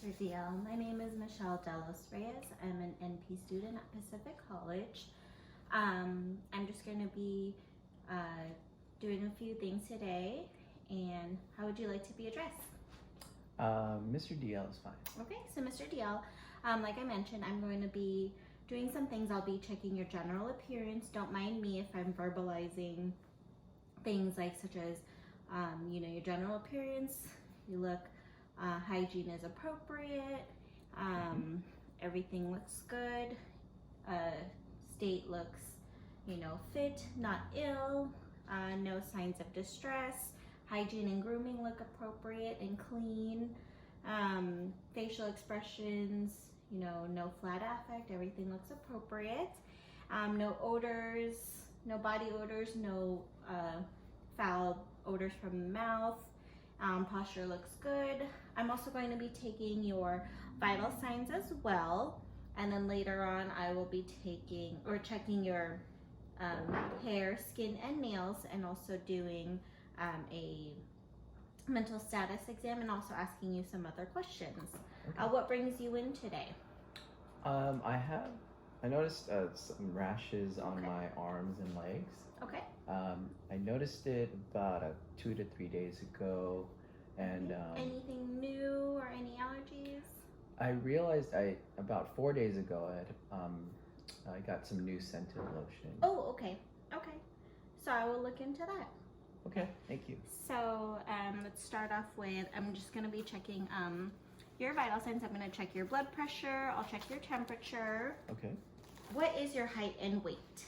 Mr. DL. My name is Michelle Delos Reyes. I'm an NP student at Pacific College. I'm just going to be doing a few things today. And how would you like to be addressed? Mr. DL is fine. Okay, so Mr. DL, like I mentioned, I'm going to be doing some things. I'll be checking your general appearance. Don't mind me if I'm verbalizing things like such as, your general appearance. You look, hygiene is appropriate. Everything looks good. State looks, fit, not ill. No signs of distress. Hygiene and grooming look appropriate and clean. Facial expressions, no flat affect. Everything looks appropriate. No odors, no body odors, no foul odors from the mouth. Posture looks good. I'm also going to be taking your vital signs as well. And then later on, I will be checking your hair, skin, and nails, and also doing a mental status exam and also asking you some other questions. Okay. What brings you in today? I noticed some rashes on my arms and legs. Okay. I noticed it about 2 to 3 days ago, and anything new or any allergies? I realized about 4 days ago I got some new scented lotion. Oh, okay. Okay. So I will look into that. Okay, thank you. So let's start off with, I'm just going to be checking your vital signs. I'm going to check your blood pressure. I'll check your temperature. Okay. What is your height and weight?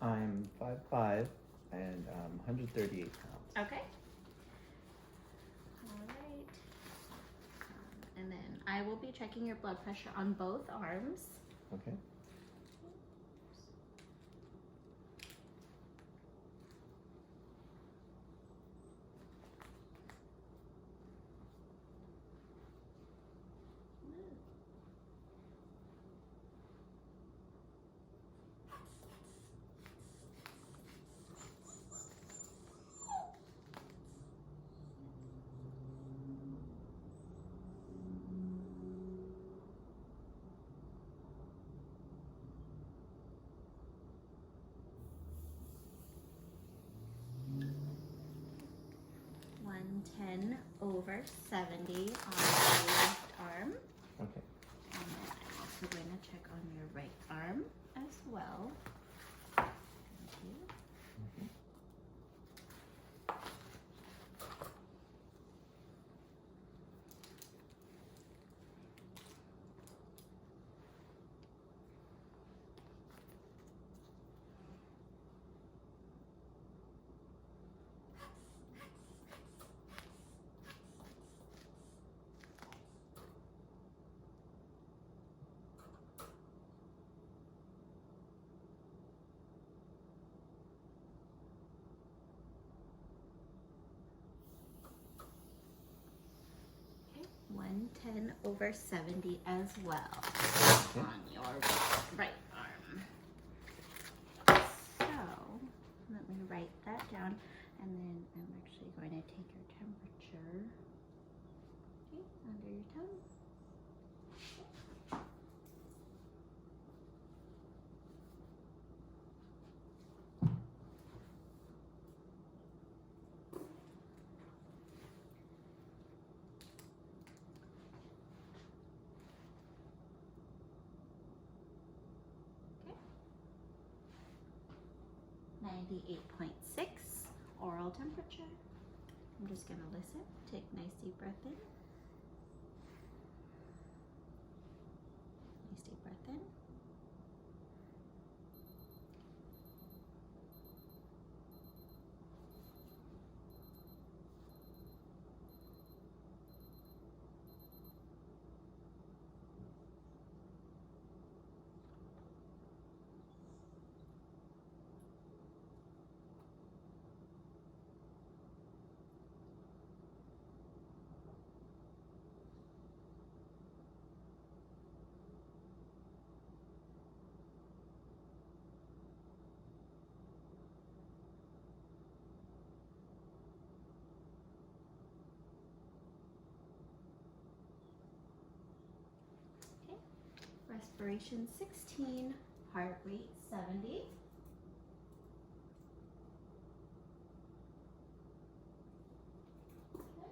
I'm 5'5" and 138 pounds. Okay. All right. And then I will be checking your blood pressure on both arms. Okay. Over 70 on your left arm. Okay. And then I'm also going to check on your right arm as well. Thank you. 110 over 70 as well on your right arm. So let me write that down, and then I'm actually going to take your temperature, okay, under your tongue. 98.6 oral temperature. I'm just going to listen. Take a nice deep breath in. Nice deep breath in. respiration 16, heart rate 70. Okay.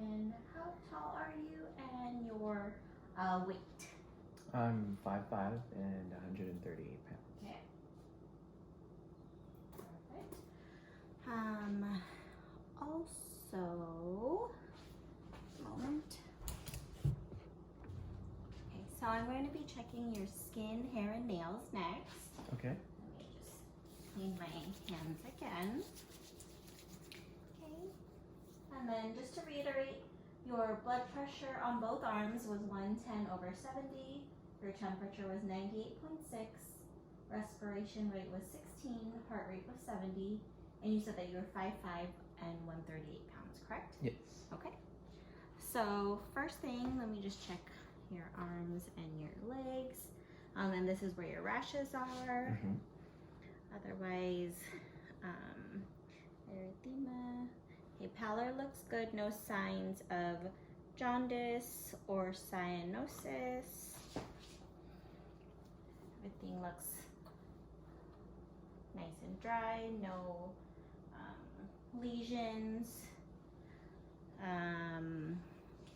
And how tall are you and your weight? I'm 5'5" and 138 pounds. Okay. Perfect. Also, moment. Okay, so I'm going to be checking your skin, hair, and nails next. Okay. Let me just clean my hands again. Okay. And then just to reiterate, your blood pressure on both arms was 110/70. Your temperature was 98.6. Respiration rate was 16. Heart rate was 70. And you said that you were 5'5" and 138 pounds, correct? Yes. Okay. So first thing, let me just check your arms and your legs. And this is where your rashes are. Mm-hmm. Otherwise, erythema. Okay, pallor looks good. No signs of jaundice or cyanosis. Everything looks nice and dry. No lesions.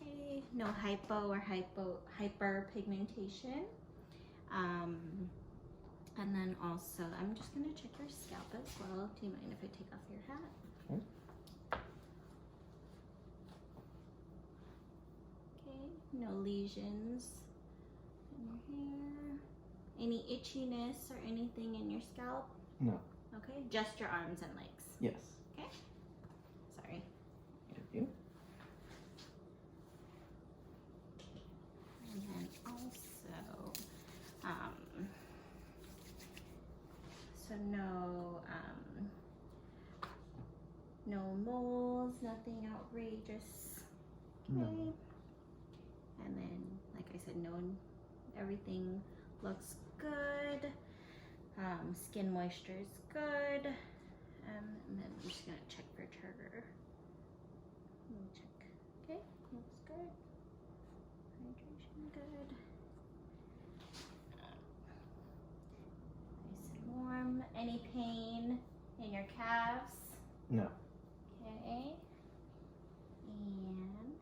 Okay, no hypo or hyperpigmentation. And then also, I'm just gonna check your scalp as well. Do you mind if I take off your hat? Mm. Okay, no lesions in your hair. Any itchiness or anything in your scalp? No. Okay, just your arms and legs. Yes. Okay, sorry. Thank you. And then also, so no moles, nothing outrageous. Okay. No. And then, like I said, everything looks good. Skin moisture is good. And then I'm just gonna check for tartar. Let me check. Okay, looks good. Hydration good. Nice and warm. Any pain in your calves? No. Okay. And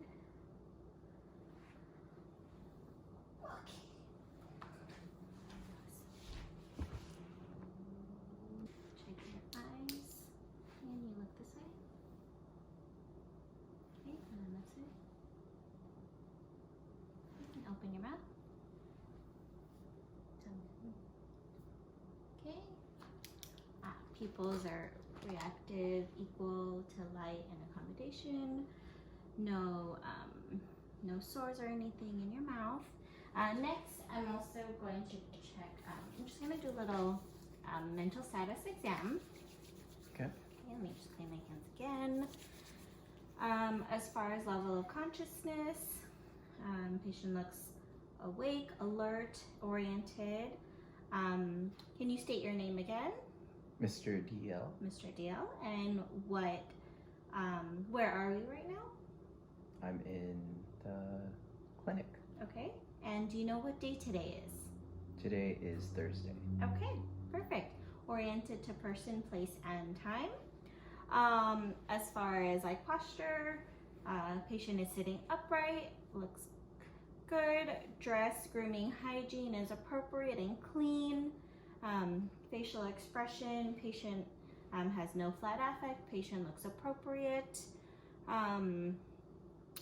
okay. Check your eyes. And you look this way. Okay, and then this way. And open your mouth. Okay. Pupils are reactive, equal to light and accommodation. No sores or anything in your mouth. Next, I'm also going to check, I'm just going to do a little mental status exam. Okay. Let me just clean my hands again. As far as level of consciousness, patient looks awake, alert, oriented. Can you state your name again? Mr. DL. Mr. DL. And where are we right now? I'm in the clinic. Okay. And do you know what day today is? Today is Thursday. Okay, perfect. Oriented to person, place, and time. As far as like posture, patient is sitting upright, looks good. Dress, grooming, hygiene is appropriate and clean. Facial expression, patient has no flat affect, patient looks appropriate.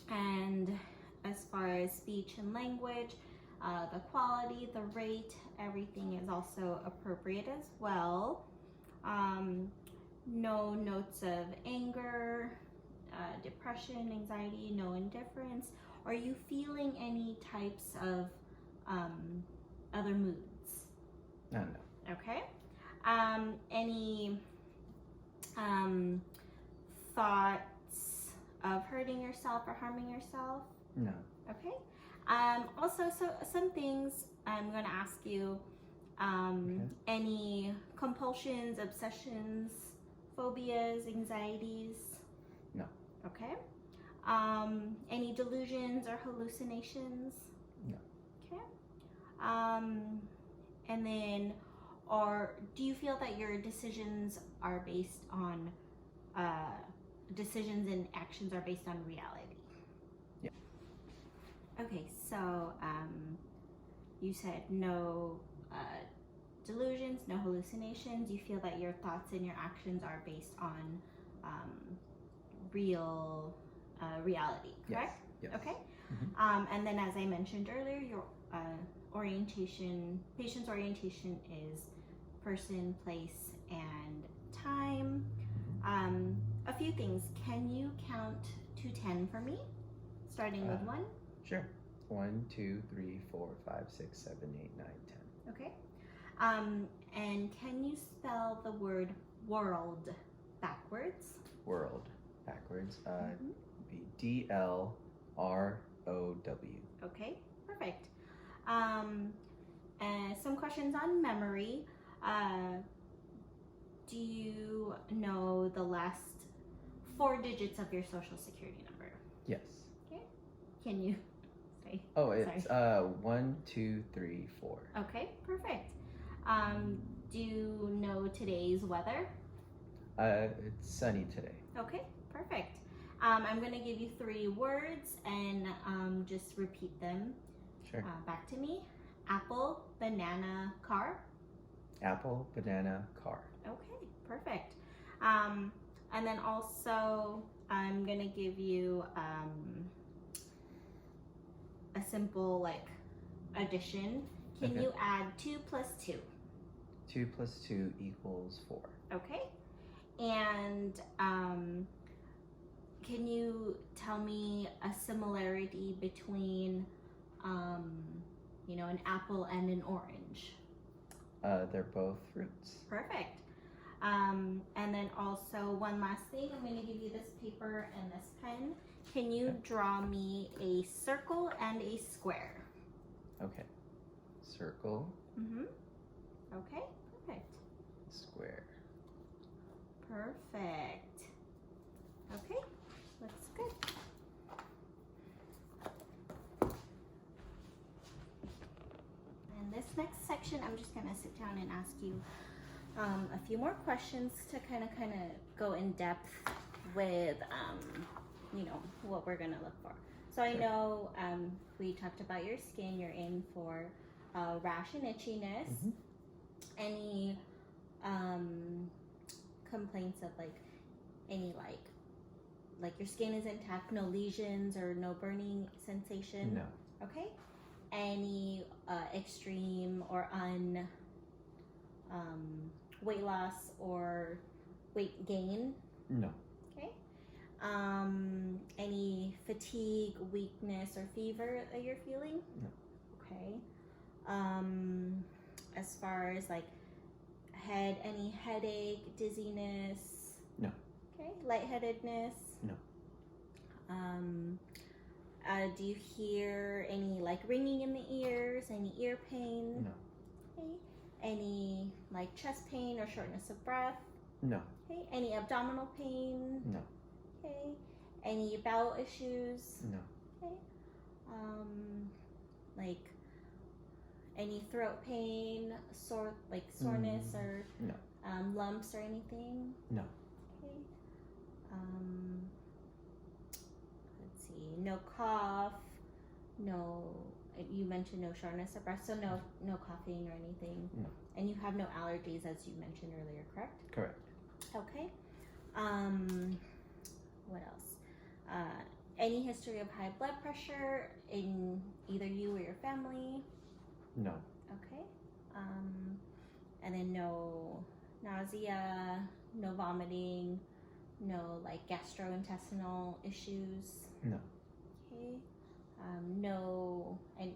And as far as speech and language, the quality, the rate, everything is also appropriate as well. No notes of anger, depression, anxiety, no indifference. Are you feeling any types of other moods? No. Okay. Any thoughts of hurting yourself or harming yourself? No. Okay. Also, so some things I'm going to ask you. Okay. Any compulsions, obsessions, phobias, anxieties? No. Okay. Any delusions or hallucinations? No. Okay. And then, or do you feel that your decisions are based on, decisions and actions are based on reality? Yeah. Okay, so you said no delusions, no hallucinations. You feel that your thoughts and your actions are based on real reality, correct? Yes. Okay. Mhm. And then, as I mentioned earlier, your patient's orientation is person, place, and time. A few things. Can you count to 10 for me? Starting with 1. Sure. 1, 2, 3, 4, 5, 6, 7, 8, 9, 10. Okay. And can you spell the word world backwards? World backwards. Mhm. Be DLROW. Okay, perfect. And some questions on memory. Do you know the last 4 digits of your social security number? Yes. Okay. Can you? Sorry. Oh, it's 1, 2, 3, 4. Okay, perfect. Do you know today's weather? It's sunny today. Okay, perfect. I'm going to give you 3 words and just repeat them Sure. back to me. Apple, banana, car. Apple, banana, car. Okay, perfect. And then also, I'm going to give you a simple like addition. Can Okay. you add 2 plus 2? 2 plus 2 equals 4. Okay. And can you tell me a similarity between, an apple and an orange? They're both fruits. Perfect. And then also one last thing, I'm going to give you this paper and this pen. Can you draw me a circle and a square? Okay. Circle. Mm-hmm. Okay, perfect. Square. Perfect. Okay, looks good. And this next section, I'm just gonna sit down and ask you a few more questions to kind of go in depth with, what we're gonna look for. So I know we talked about your skin. You're in for rash and itchiness. Mm-hmm. Any complaints of any your skin is intact, no lesions or no burning sensation? No. Okay. Any extreme or weight loss or weight gain? No. Okay. Any fatigue, weakness, or fever that you're feeling? No. Okay. As far as any headache, dizziness? No. Okay. Lightheadedness? No. Do you hear any ringing in the ears? Any ear pain? No. Okay. Any chest pain or shortness of breath? No. Okay. Any abdominal pain? No. Okay. Any bowel issues? No. Okay. Any throat pain, soreness or No. lumps or anything? No. Okay. Let's see. No cough. No. You mentioned no shortness of breath, so no coughing or anything. No. And you have no allergies, as you mentioned earlier, correct? Correct. Okay. What else? Any history of high blood pressure in either you or your family? No. Okay. And then no nausea, no vomiting, no gastrointestinal issues? No. Okay. No, and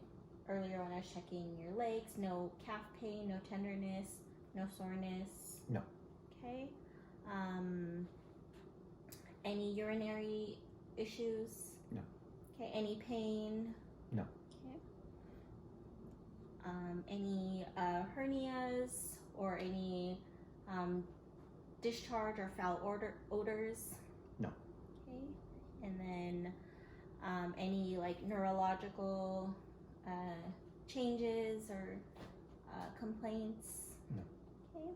earlier when I was checking your legs, no calf pain, no tenderness, no soreness? No. Okay. Any urinary issues? No. Okay. Any pain? No. Okay. Any hernias or any discharge or foul odors? No. Okay. And then any neurological changes or complaints? No. Okay.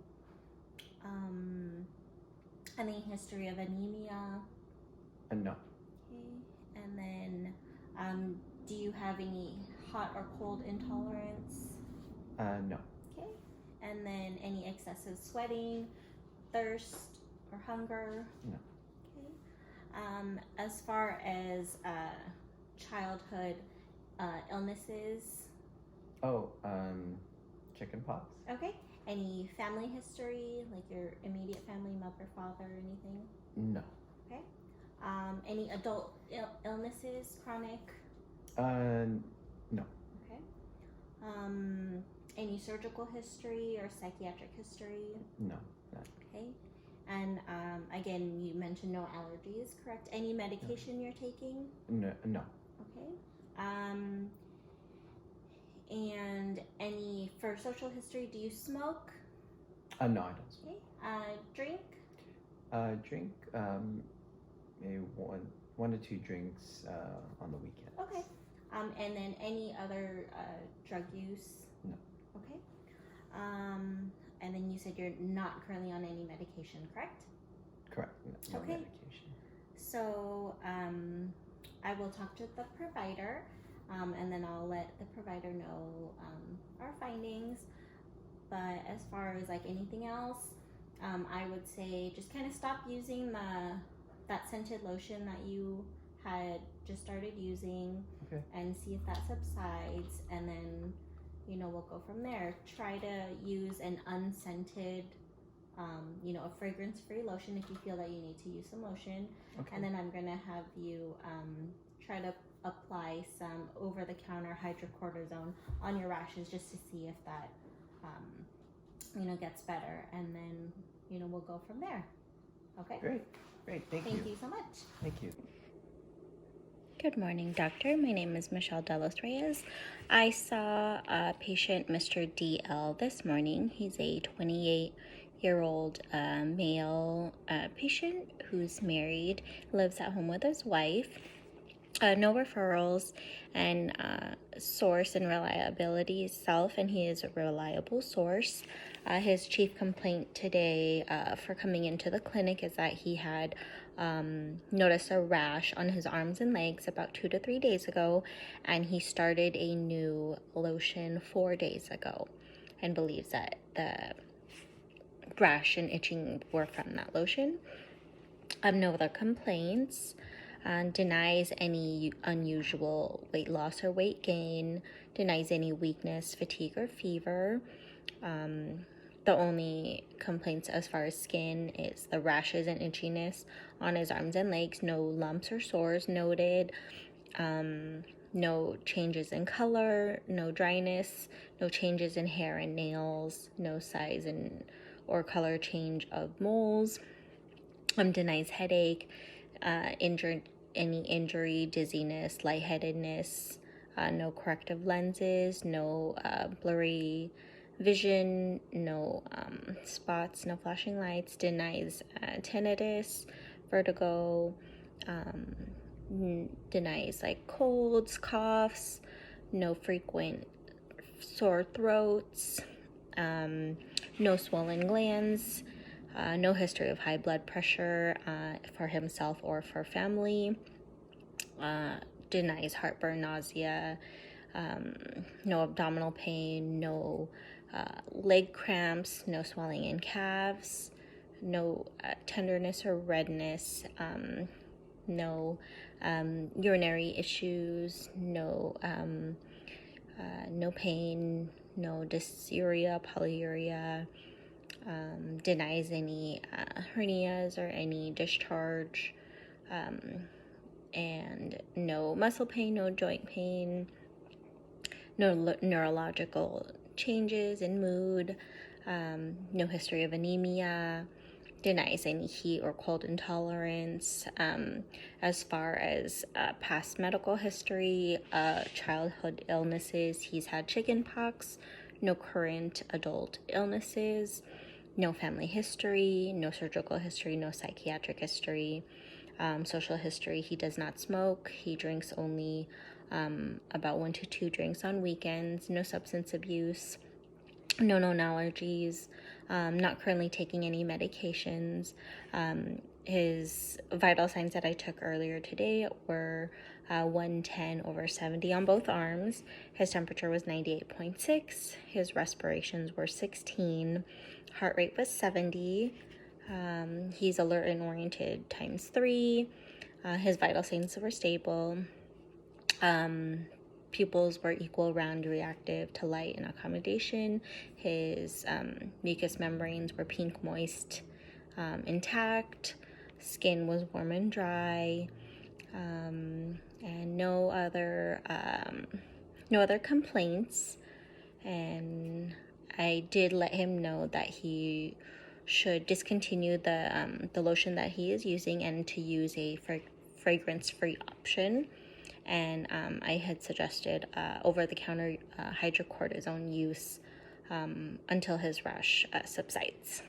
Any history of anemia? No. Okay. And then, do you have any hot or cold intolerance? No. Okay. And then any excessive sweating, thirst, or hunger? No. Okay. As far as childhood illnesses? Oh, chicken pox? Okay. Any family history, like your immediate family, mother, father, anything? No. Okay. Any adult illnesses, chronic? No. Okay. Any surgical history or psychiatric history? No. Not. Okay. And again, you mentioned no allergies, correct? Any medication you're taking? No. No. Okay. And any, for social history, do you smoke? No, I don't smoke. Okay. Drink? Drink maybe one to two drinks on the weekend. Okay. And then any other drug use? No. Okay. And then you said you're not currently on any medication, correct? Correct. No Okay. medication. So I will talk to the provider, and then I'll let the provider know our findings. But as far as like anything else, I would say just kind of stop using that scented lotion that you had just started using, Okay. and see if that subsides, and then we'll go from there. Try to use an unscented, a fragrance-free lotion if you feel that you need to use some lotion. Okay. And then I'm gonna have you try to apply some over-the-counter hydrocortisone on your rashes just to see if that gets better, and then we'll go from there. Okay. Great. Thank you. Thank you so much. Thank you. Good morning, doctor. My name is Michelle Delos Reyes. I saw a patient, Mr. DL, this morning. He's a 28-year-old male patient who's married, lives at home with his wife. No referrals, and source and reliability is self, and he is a reliable source. His chief complaint today for coming into the clinic is that he had noticed a rash on his arms and legs about 2 to 3 days ago, and he started a new lotion 4 days ago and believes that the rash and itching were from that lotion. No other complaints. Denies any unusual weight loss or weight gain, denies any weakness, fatigue, or fever. The only complaints as far as skin is the rashes and itchiness on his arms and legs. No lumps or sores noted. No changes in color, no dryness, no changes in hair and nails, no size or color change of moles. Denies headache, any injury, dizziness, lightheadedness, no corrective lenses, no blurry vision, no spots, no flashing lights. Denies tinnitus, vertigo, denies like colds, coughs, no frequent sore throats, no swollen glands, no history of high blood pressure for himself or for family, denies heartburn, nausea, no abdominal pain, no leg cramps, no swelling in calves, no tenderness or redness, no urinary issues, no pain, no dysuria, polyuria. Denies any hernias or any discharge, and no muscle pain, no joint pain, no neurological changes in mood, no history of anemia. Denies any heat or cold intolerance. As far as past medical history, childhood illnesses, he's had chicken pox, no current adult illnesses, no family history, no surgical history, no psychiatric history. Social history, he does not smoke. He drinks only about 1 to 2 drinks on weekends, no substance abuse, no known allergies, not currently taking any medications. His vital signs that I took earlier today were 110/70 on both arms. His temperature was 98.6. His respirations were 16. Heart rate was 70. He's alert and oriented ×3. His vital signs were stable. Pupils were equal, round, reactive to light and accommodation. His mucous membranes were pink, moist, intact. Skin was warm and dry, and no other complaints. And I did let him know that he should discontinue the lotion that he is using and to use a fragrance-free option. And I had suggested over-the-counter hydrocortisone use until his rash subsides.